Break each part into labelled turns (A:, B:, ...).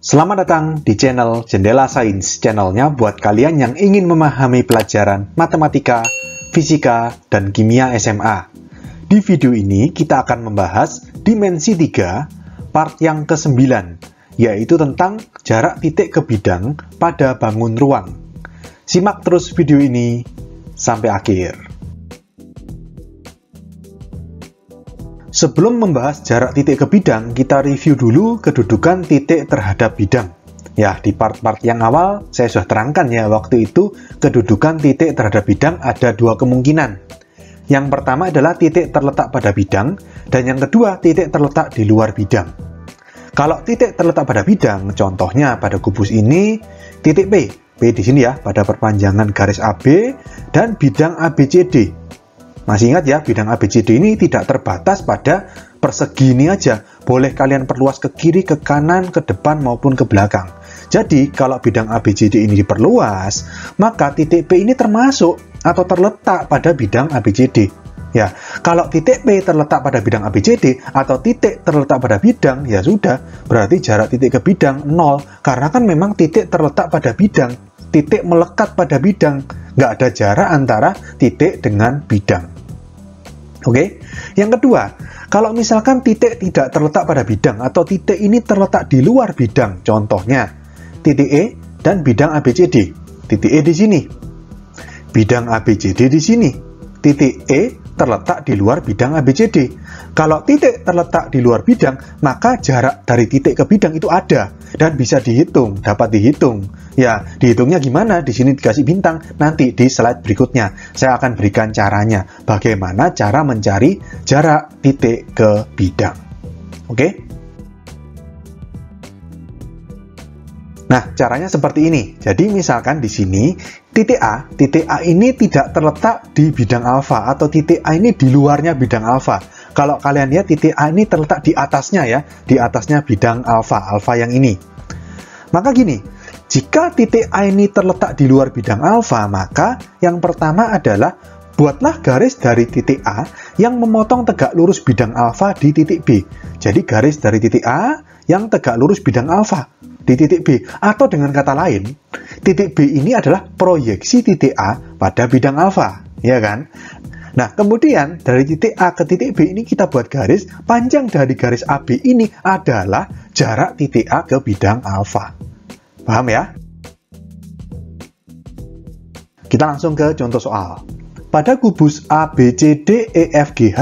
A: Selamat datang di channel Jendela Sains, channelnya buat kalian yang ingin memahami pelajaran matematika, fisika, dan kimia SMA. Di video ini kita akan membahas dimensi 3, part yang ke-9, yaitu tentang jarak titik ke bidang pada bangun ruang. Simak terus video ini sampai akhir. Sebelum membahas jarak titik ke bidang, kita review dulu kedudukan titik terhadap bidang. Ya, di part-part yang awal saya sudah terangkan ya, waktu itu kedudukan titik terhadap bidang ada dua kemungkinan. Yang pertama adalah titik terletak pada bidang, dan yang kedua titik terletak di luar bidang. Kalau titik terletak pada bidang, contohnya pada kubus ini, titik P. P di sini ya, pada perpanjangan garis AB, dan bidang ABCD. Masih ingat ya, bidang ABCD ini tidak terbatas pada persegi ini aja. Boleh kalian perluas ke kiri, ke kanan, ke depan, maupun ke belakang. Jadi, kalau bidang ABCD ini diperluas, maka titik P ini termasuk atau terletak pada bidang ABCD. Ya, kalau titik P terletak pada bidang ABCD atau titik terletak pada bidang, ya sudah, berarti jarak titik ke bidang 0. Karena kan memang titik terletak pada bidang, titik melekat pada bidang. Nggak ada jarak antara titik dengan bidang. Oke, yang kedua, kalau misalkan titik tidak terletak pada bidang atau titik ini terletak di luar bidang, contohnya titik E dan bidang ABCD. Titik E di sini, bidang ABCD di sini. Titik E terletak di luar bidang ABCD. Kalau titik terletak di luar bidang, maka jarak dari titik ke bidang itu ada dan bisa dihitung, dapat dihitung. Ya, dihitungnya gimana? Di sini dikasih bintang, nanti di slide berikutnya saya akan berikan caranya. Bagaimana cara mencari jarak titik ke bidang. Oke? Nah, caranya seperti ini. Jadi misalkan di sini titik A ini tidak terletak di bidang alfa atau titik A ini di luarnya bidang alfa. Kalau kalian lihat titik A ini terletak di atasnya ya, di atasnya bidang alfa yang ini. Maka gini, jika titik A ini terletak di luar bidang alfa, maka yang pertama adalah buatlah garis dari titik A yang memotong tegak lurus bidang alfa di titik B. Jadi garis dari titik A yang tegak lurus bidang alfa di titik B. Atau dengan kata lain, titik B ini adalah proyeksi titik A pada bidang alfa, ya kan? Nah, kemudian dari titik A ke titik B ini kita buat garis, panjang dari garis AB ini adalah jarak titik A ke bidang alfa. Paham ya? Kita langsung ke contoh soal. Pada kubus ABCDEFGH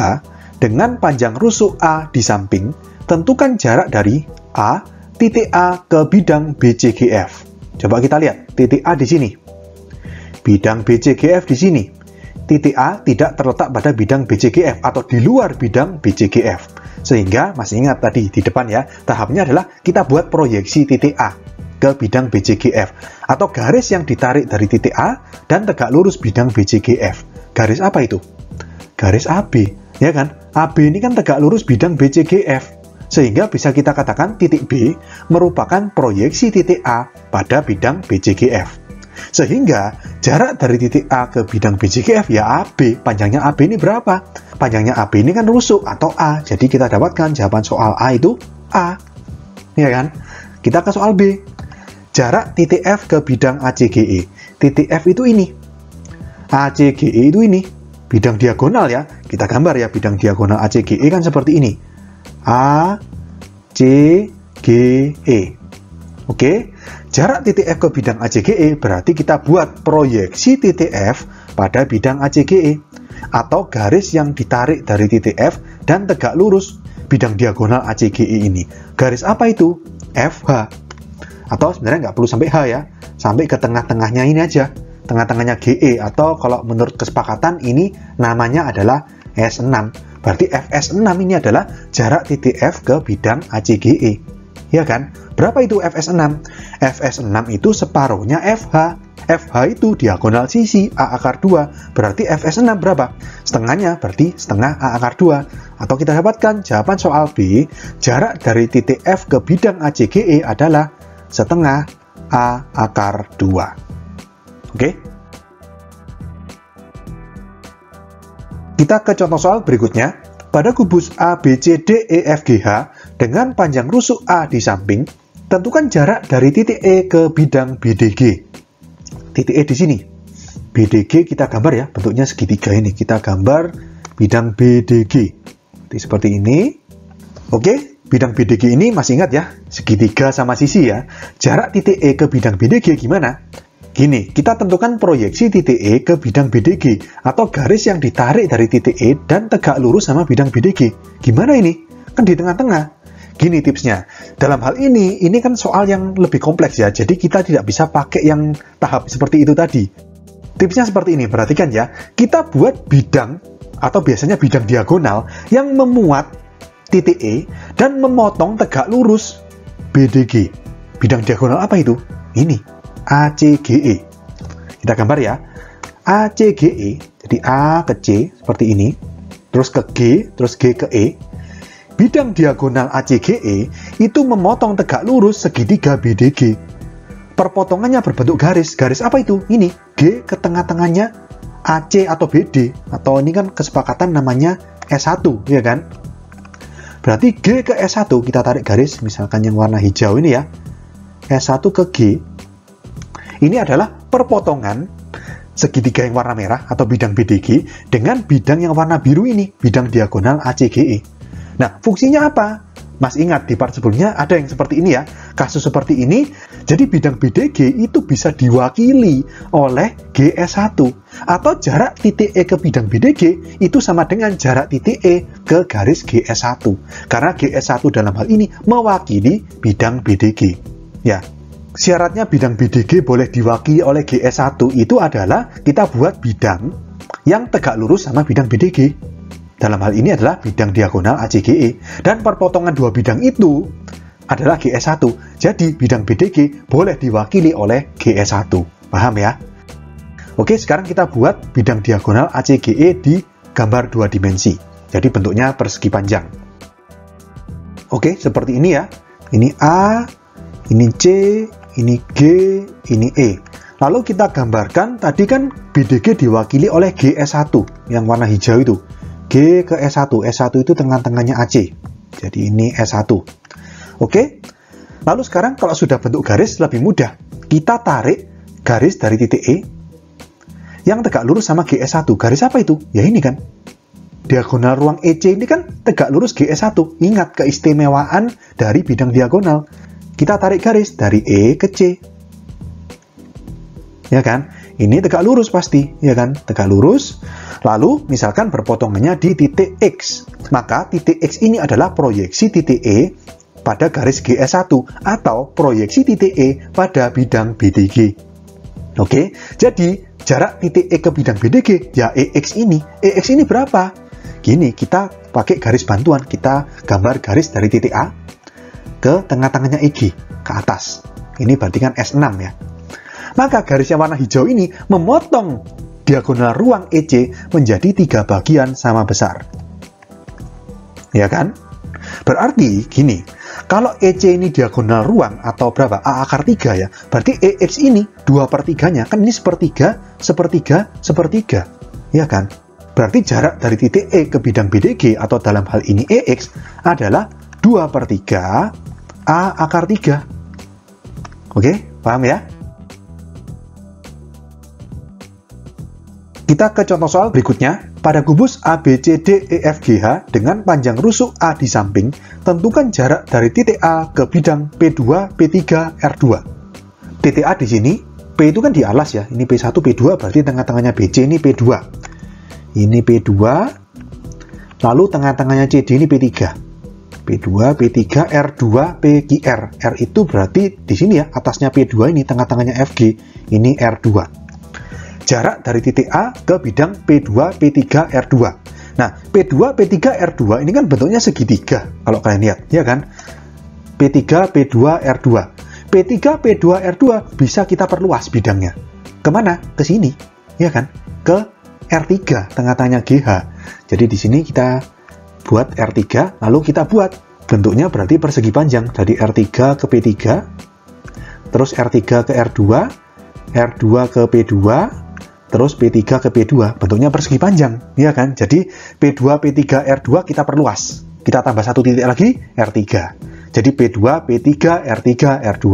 A: dengan panjang rusuk A di samping, tentukan jarak dari A, titik A ke bidang BCGF. Coba kita lihat, titik A di sini. Bidang BCGF di sini. Titik A tidak terletak pada bidang BCGF atau di luar bidang BCGF. Sehingga, masih ingat tadi di depan ya, tahapnya adalah kita buat proyeksi titik A ke bidang BCGF. Atau garis yang ditarik dari titik A dan tegak lurus bidang BCGF. Garis apa itu? Garis AB, ya kan? AB ini kan tegak lurus bidang BCGF. Sehingga bisa kita katakan titik B merupakan proyeksi titik A pada bidang BCGF. Sehingga jarak dari titik A ke bidang BCGF ya AB. Panjangnya AB ini berapa? Panjangnya AB ini kan rusuk atau A. Jadi kita dapatkan jawaban soal A itu A. Ya kan? Kita ke soal B. Jarak titik F ke bidang ACGE. Titik F itu ini. ACGE itu ini. Bidang diagonal ya. Kita gambar ya bidang diagonal ACGE kan seperti ini. A, C, G, E. Oke, jarak titik F ke bidang ACGE berarti kita buat proyeksi titik F pada bidang ACGE atau garis yang ditarik dari titik F dan tegak lurus bidang diagonal ACGE ini. Garis apa itu? FH. Atau sebenarnya nggak perlu sampai H ya, sampai ke tengah-tengahnya ini aja. Tengah-tengahnya GE atau kalau menurut kesepakatan ini namanya adalah S6. Berarti FS6 ini adalah jarak titik F ke bidang ACGE. Ya kan? Berapa itu FS6? FS6 itu separuhnya FH. FH itu diagonal sisi A akar 2. Berarti FS6 berapa? Setengahnya berarti setengah A akar 2. Atau kita dapatkan jawaban soal B, jarak dari titik F ke bidang ACGE adalah setengah A akar 2. Oke? Kita ke contoh soal berikutnya. Pada kubus ABCDEFGH dengan panjang rusuk A di samping, tentukan jarak dari titik E ke bidang BDG. Titik E di sini. BDG kita gambar ya, bentuknya segitiga ini. Kita gambar bidang BDG. Seperti ini. Oke, bidang BDG ini masih ingat ya, segitiga sama sisi ya. Jarak titik E ke bidang BDG gimana? Gini, kita tentukan proyeksi titik E ke bidang BDG atau garis yang ditarik dari titik E dan tegak lurus sama bidang BDG. Gimana ini? Kan di tengah-tengah. Gini tipsnya. Dalam hal ini kan soal yang lebih kompleks ya. Jadi kita tidak bisa pakai yang tahap seperti itu tadi. Tipsnya seperti ini, perhatikan ya. Kita buat bidang atau biasanya bidang diagonal yang memuat titik E dan memotong tegak lurus BDG. Bidang diagonal apa itu? Ini. ACGE. Kita gambar ya. ACGE, jadi A ke C seperti ini, terus ke G, terus G ke E. Bidang diagonal ACGE itu memotong tegak lurus segitiga BDG. Perpotongannya berbentuk garis. Garis apa itu? Ini, G ke tengah-tengahnya AC atau BD, atau ini kan kesepakatan namanya S1, ya kan? Berarti G ke S1 kita tarik garis, misalkan yang warna hijau ini ya. S1 ke G. Ini adalah perpotongan segitiga yang warna merah atau bidang BDG dengan bidang yang warna biru ini, bidang diagonal ACGE. Nah, fungsinya apa? Mas ingat di part sebelumnya ada yang seperti ini ya. Kasus seperti ini, jadi bidang BDG itu bisa diwakili oleh GS1 atau jarak titik E ke bidang BDG itu sama dengan jarak titik E ke garis GS1. Karena GS1 dalam hal ini mewakili bidang BDG. Ya. Syaratnya bidang BDG boleh diwakili oleh GS1 itu adalah kita buat bidang yang tegak lurus sama bidang BDG. Dalam hal ini adalah bidang diagonal ACGE. Dan perpotongan dua bidang itu adalah GS1. Jadi bidang BDG boleh diwakili oleh GS1. Paham ya? Oke, sekarang kita buat bidang diagonal ACGE di gambar dua dimensi. Jadi bentuknya persegi panjang. Oke, seperti ini ya. Ini A, ini C, ini G, ini E. Lalu kita gambarkan, tadi kan BDG diwakili oleh GS1, yang warna hijau itu. G ke S1, S1 itu tengah-tengahnya AC. Jadi ini S1. Oke? Lalu sekarang kalau sudah bentuk garis, lebih mudah. Kita tarik garis dari titik E, yang tegak lurus sama GS1. Garis apa itu? Ya ini kan. Diagonal ruang EC ini kan tegak lurus GS1. Ingat keistimewaan dari bidang diagonal. Kita tarik garis dari E ke C. Ya kan? Ini tegak lurus pasti, ya kan? Tegak lurus. Lalu, misalkan berpotongannya di titik X. Maka titik X ini adalah proyeksi titik E pada garis GS1 atau proyeksi titik E pada bidang BDG. Oke, jadi jarak titik E ke bidang BDG, ya EX ini. EX ini berapa? Gini, kita pakai garis bantuan. Kita gambar garis dari titik A ke tengah-tengahnya EG, ke atas. Ini berarti kan S6 ya. Maka garis yang warna hijau ini memotong diagonal ruang EC menjadi 3 bagian sama besar. Ya kan? Berarti gini, kalau EC ini diagonal ruang atau berapa? A akar 3 ya. Berarti EX ini 2/3-nya. Kan ini sepertiga, sepertiga, sepertiga. Ya kan? Berarti jarak dari titik E ke bidang BDG atau dalam hal ini EX adalah 2/3 A akar 3. Oke, paham ya? Kita ke contoh soal berikutnya. Pada kubus ABCDEFGH dengan panjang rusuk A di samping, tentukan jarak dari titik A ke bidang P2, P3, R2. Titik A di sini, P itu kan di alas ya. Ini P1, P2, berarti tengah-tengahnya BC ini P2. Ini P2, lalu tengah-tengahnya CD ini P3. P2, P3, R2, PQR. R itu berarti di sini ya, atasnya P2 ini, tengah-tengahnya FG, ini R2. Jarak dari titik A ke bidang P2, P3, R2. Nah, P2, P3, R2 ini kan bentuknya segitiga, kalau kalian lihat, ya kan? P3, P2, R2. P3, P2, R2 bisa kita perluas bidangnya. Kemana? Ke sini, ya kan? Ke R3, tengah-tengahnya GH. Jadi di sini kita buat R3, lalu kita buat bentuknya berarti persegi panjang dari R3 ke P3, terus R3 ke R2, R2 ke P2, terus P3 ke P2, bentuknya persegi panjang, ya kan? Jadi P2, P3, R2 kita perluas, kita tambah satu titik lagi, R3. Jadi P2, P3, R3, R2.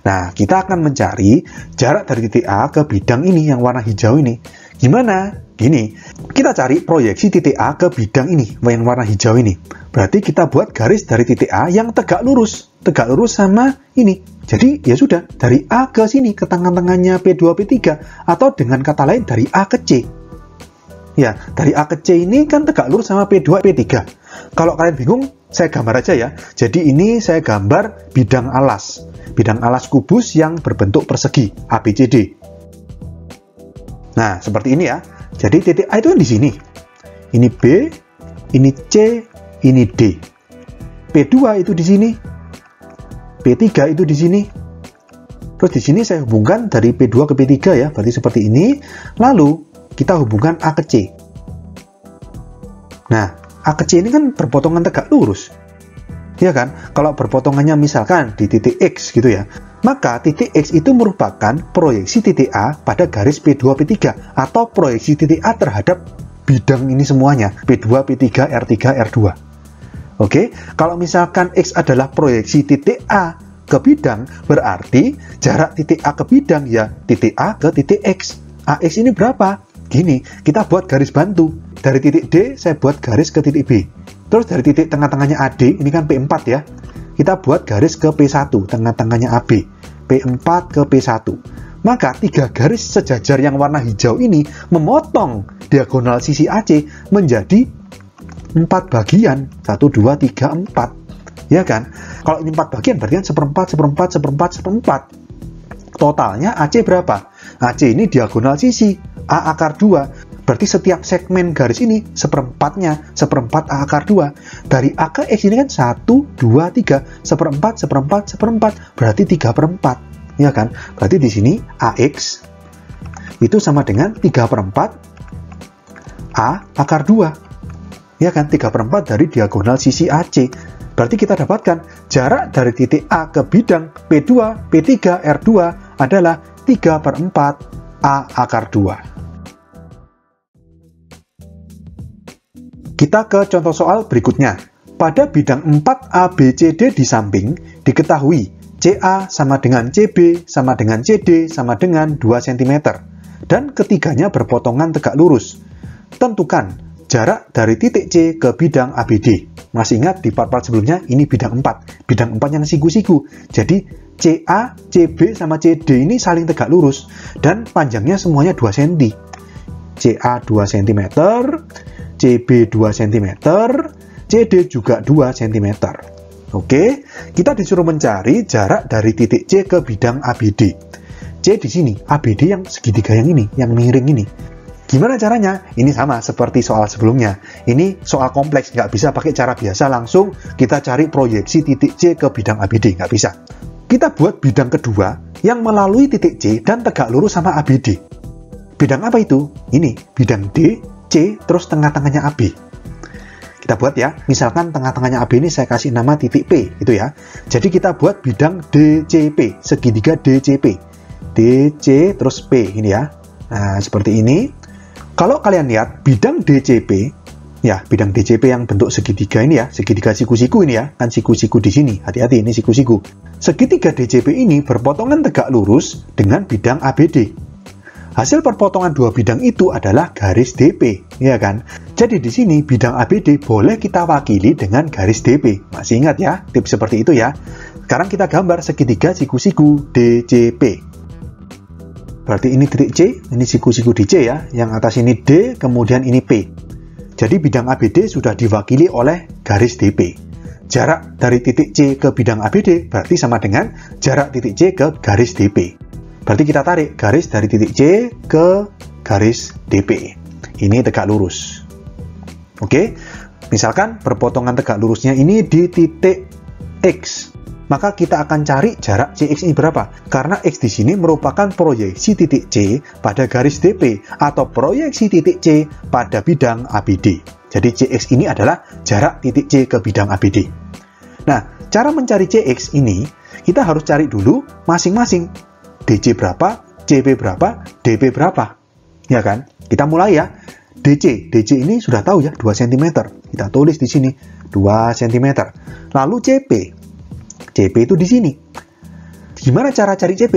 A: Nah, kita akan mencari jarak dari titik A ke bidang ini yang warna hijau ini. Gimana? Gini, kita cari proyeksi titik A ke bidang ini, yang warna hijau ini. Berarti kita buat garis dari titik A yang tegak lurus sama ini. Jadi ya sudah, dari A ke sini, ke tengah-tengahnya P2, P3, atau dengan kata lain dari A ke C. Ya, dari A ke C ini kan tegak lurus sama P2, P3. Kalau kalian bingung, saya gambar aja ya. Jadi ini saya gambar bidang alas kubus yang berbentuk persegi, ABCD. Nah, seperti ini ya. Jadi titik A itu kan di sini. Ini B, ini C, ini D. P2 itu di sini. P3 itu di sini. Terus di sini saya hubungkan dari P2 ke P3 ya, berarti seperti ini. Lalu kita hubungkan A ke C. Nah, A ke C ini kan berpotongan tegak lurus. Ya kan? Kalau berpotongannya misalkan di titik X gitu ya, maka titik X itu merupakan proyeksi titik A pada garis P2, P3, atau proyeksi titik A terhadap bidang ini semuanya, P2, P3, R3, R2. Oke, kalau misalkan X adalah proyeksi titik A ke bidang, berarti jarak titik A ke bidang ya titik A ke titik X. AX ini berapa? Gini, kita buat garis bantu. Dari titik D, saya buat garis ke titik B. Terus dari titik tengah-tengahnya AD, ini kan P4 ya. Kita buat garis ke P1, tengah-tengahnya AB. P4 ke P1. Maka 3 garis sejajar yang warna hijau ini memotong diagonal sisi AC menjadi 4 bagian, 1, 2, 3, 4, ya kan? Kalau ini 4 bagian, berarti kan seperempat. Totalnya AC berapa? AC ini diagonal sisi, A akar 2, berarti setiap segmen garis ini seperempat A akar 2. Dari A ke X ini kan 1, 2, 3, seperempat, berarti 3/4, ya kan? Berarti di sini AX itu sama dengan 3/4 A akar 2. Ya kan, 3/4 dari diagonal sisi AC. Berarti kita dapatkan jarak dari titik A ke bidang P2, P3, R2 adalah 3/4 A akar 2. Kita ke contoh soal berikutnya. Pada bidang 4 ABCD di samping, diketahui CA sama dengan CB sama dengan CD sama dengan 2 cm. Dan ketiganya berpotongan tegak lurus. Tentukan jarak dari titik C ke bidang ABD. Masih ingat di part-part sebelumnya, ini bidang 4. Bidang 4 yang siku-siku. Jadi, CA, CB, sama CD ini saling tegak lurus. Dan panjangnya semuanya 2 cm. CA 2 cm, CB 2 cm, CD juga 2 cm. Oke, kita disuruh mencari jarak dari titik C ke bidang ABD. C di sini, ABD yang segitiga yang ini, yang miring ini. Gimana caranya? Ini sama seperti soal sebelumnya. Ini soal kompleks, nggak bisa pakai cara biasa langsung kita cari proyeksi titik C ke bidang ABD, nggak bisa. Kita buat bidang kedua yang melalui titik C dan tegak lurus sama ABD. Bidang apa itu? Ini, bidang D, C, terus tengah-tengahnya AB. Kita buat ya, misalkan tengah-tengahnya AB ini saya kasih nama titik P, gitu ya. Jadi kita buat bidang DCP, segitiga DCP. DC terus P, ini ya. Nah, seperti ini. Kalau kalian lihat bidang DCP, ya bidang DCP yang bentuk segitiga ini ya, segitiga siku-siku ini ya, kan siku-siku di sini, hati-hati ini siku-siku. Segitiga DCP ini berpotongan tegak lurus dengan bidang ABD. Hasil perpotongan dua bidang itu adalah garis DP, ya kan? Jadi di sini bidang ABD boleh kita wakili dengan garis DP. Masih ingat ya, tips seperti itu ya. Sekarang kita gambar segitiga siku-siku DCP. Berarti ini titik C, ini siku-siku di C ya, yang atas ini D, kemudian ini P. Jadi bidang ABD sudah diwakili oleh garis DP. Jarak dari titik C ke bidang ABD berarti sama dengan jarak titik C ke garis DP. Berarti kita tarik garis dari titik C ke garis DP. Ini tegak lurus. Oke, misalkan perpotongan tegak lurusnya ini di titik X. Maka kita akan cari jarak CX ini berapa. Karena X di sini merupakan proyeksi titik C pada garis DP atau proyeksi titik C pada bidang ABD. Jadi CX ini adalah jarak titik C ke bidang ABD. Nah, cara mencari CX ini, kita harus cari dulu masing-masing. DC berapa, CB berapa, DP berapa. Ya kan? Kita mulai ya. DC ini sudah tahu ya, 2 cm. Kita tulis di sini, 2 cm. Lalu CP. CP itu di sini. Gimana cara cari CP?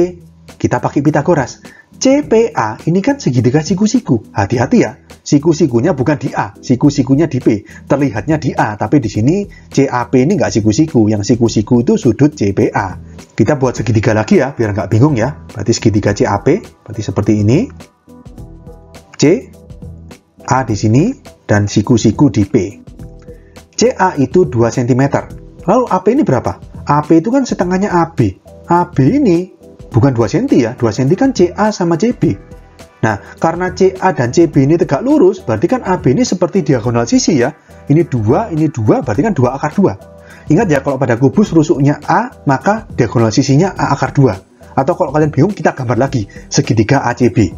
A: Kita pakai Pitagoras. CPA ini kan segitiga siku-siku. Hati-hati ya, siku-sikunya bukan di A, siku-sikunya di P. Terlihatnya di A, tapi di sini CAP ini nggak siku-siku. Yang siku-siku itu sudut CPA. Kita buat segitiga lagi ya, biar nggak bingung ya. Berarti segitiga CAP, berarti seperti ini. C, A di sini, dan siku-siku di P. CA itu 2 cm. Lalu AP ini berapa? AP itu kan setengahnya AB. AB ini bukan 2 cm ya, 2 cm kan CA sama CB. Nah, karena CA dan CB ini tegak lurus, berarti kan AB ini seperti diagonal sisi ya. Ini 2, berarti kan 2 akar 2. Ingat ya, kalau pada kubus rusuknya A, maka diagonal sisinya A akar 2. Atau kalau kalian bingung, kita gambar lagi, segitiga ACB.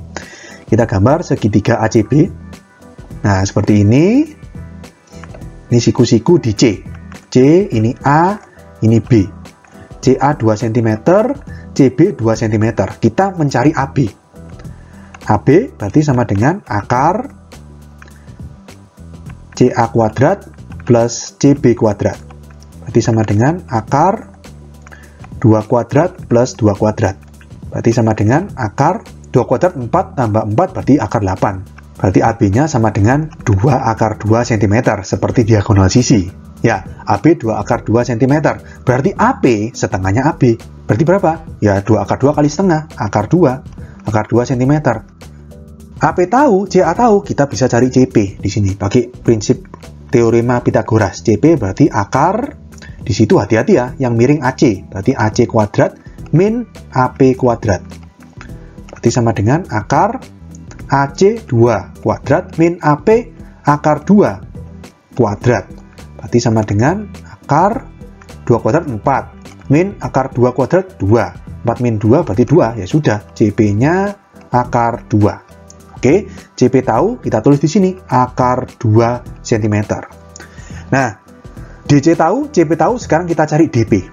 A: Kita gambar segitiga ACB. Nah, seperti ini. Ini siku-siku di C. C, ini A, ini B. CA 2 cm, CB 2 cm. Kita mencari AB. AB berarti sama dengan akar CA kuadrat plus CB kuadrat. Berarti sama dengan akar 2 kuadrat plus 2 kuadrat. Berarti sama dengan akar 2 kuadrat 4 tambah 4 berarti akar 8. Berarti AB-nya sama dengan 2 akar 2 cm, seperti diagonal sisi. Ya, AB 2 akar 2 cm. Berarti AP setengahnya AB. Berarti berapa? Ya, 2 akar 2 kali setengah, akar 2. Akar 2 cm. AP tahu, CA tahu, kita bisa cari CP di sini. Pakai prinsip teorema Pitagoras. CP berarti akar, di situ hati-hati ya, yang miring AC. Berarti AC kuadrat min AP kuadrat. Berarti sama dengan akar AC 2 kuadrat min AP akar 2 kuadrat. Berarti sama dengan akar 2 kuadrat 4 min akar 2 kuadrat 2. 4 min 2 berarti 2. Ya sudah, CP-nya akar 2. Oke, CP tahu, kita tulis di sini akar 2 cm. Nah, DC tahu, CP tahu, sekarang kita cari DP.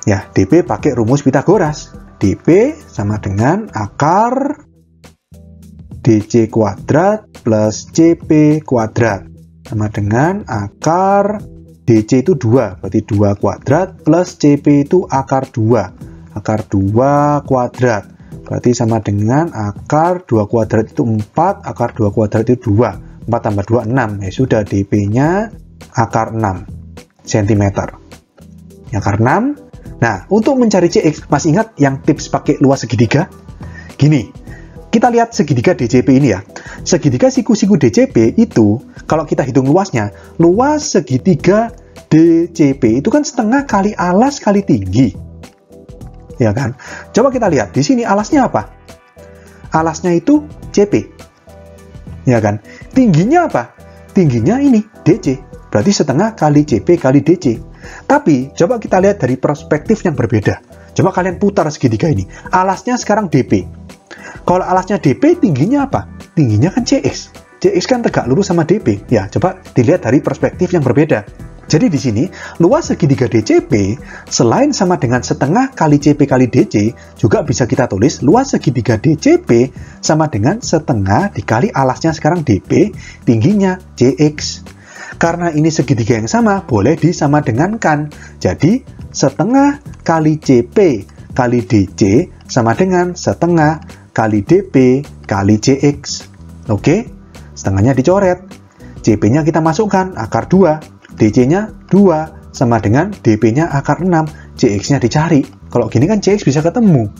A: Ya, DP pakai rumus Pitagoras. DP sama dengan akar DC kuadrat plus CP kuadrat sama dengan akar DC itu 2, berarti 2 kuadrat plus CP itu akar 2. Akar 2 kuadrat berarti sama dengan akar 2 kuadrat itu 4, akar 2 kuadrat itu 2. 4 tambah 2, 6. Ya sudah, DP-nya akar 6 cm. Akar 6. Nah, untuk mencari CX, masih ingat yang tips pakai luas segitiga? Gini. Kita lihat segitiga DCP ini ya. Segitiga siku-siku DCP itu, kalau kita hitung luasnya, luas segitiga DCP itu kan setengah kali alas kali tinggi. Ya kan? Coba kita lihat, di sini alasnya apa? Alasnya itu CP. Ya kan? Tingginya apa? Tingginya ini, DC. Berarti setengah kali CP kali DC. Tapi, coba kita lihat dari perspektif yang berbeda. Coba kalian putar segitiga ini. Alasnya sekarang DP. Kalau alasnya DP, tingginya apa? Tingginya kan CX. CX kan tegak lurus sama DP. Ya, coba dilihat dari perspektif yang berbeda. Jadi di sini, luas segitiga DCP, selain sama dengan setengah kali CP kali DC, juga bisa kita tulis luas segitiga DCP sama dengan setengah dikali alasnya sekarang DP, tingginya CX. Karena ini segitiga yang sama, boleh disama dengankan. Jadi, setengah kali CP kali DC sama dengan setengah kali DP kali CX. Oke, setengahnya dicoret. CP-nya kita masukkan, akar 2. DC-nya 2, sama dengan DP-nya akar 6. CX-nya dicari. Kalau gini kan CX bisa ketemu.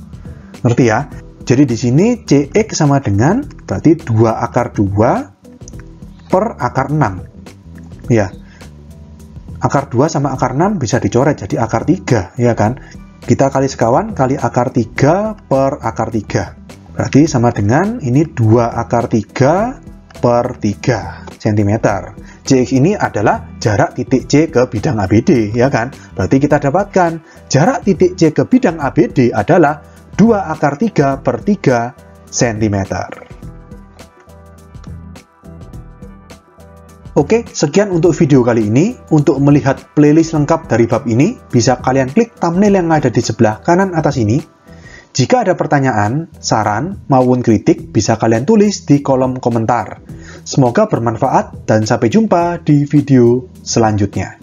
A: Ngerti ya? Jadi di sini CX sama dengan, berarti 2 akar 2 per akar 6. Ya, akar 2 sama akar 6 bisa dicoret, jadi akar 3. Ya kan? Kita kali sekawan, kali akar 3 per akar 3. Berarti sama dengan ini 2 akar 3 per 3 cm. CX ini adalah jarak titik C ke bidang ABD, ya kan? Berarti kita dapatkan jarak titik C ke bidang ABD adalah 2 akar 3 per 3 cm. Oke, sekian untuk video kali ini. Untuk melihat playlist lengkap dari bab ini, bisa kalian klik thumbnail yang ada di sebelah kanan atas ini. Jika ada pertanyaan, saran, maupun kritik, bisa kalian tulis di kolom komentar. Semoga bermanfaat dan sampai jumpa di video selanjutnya.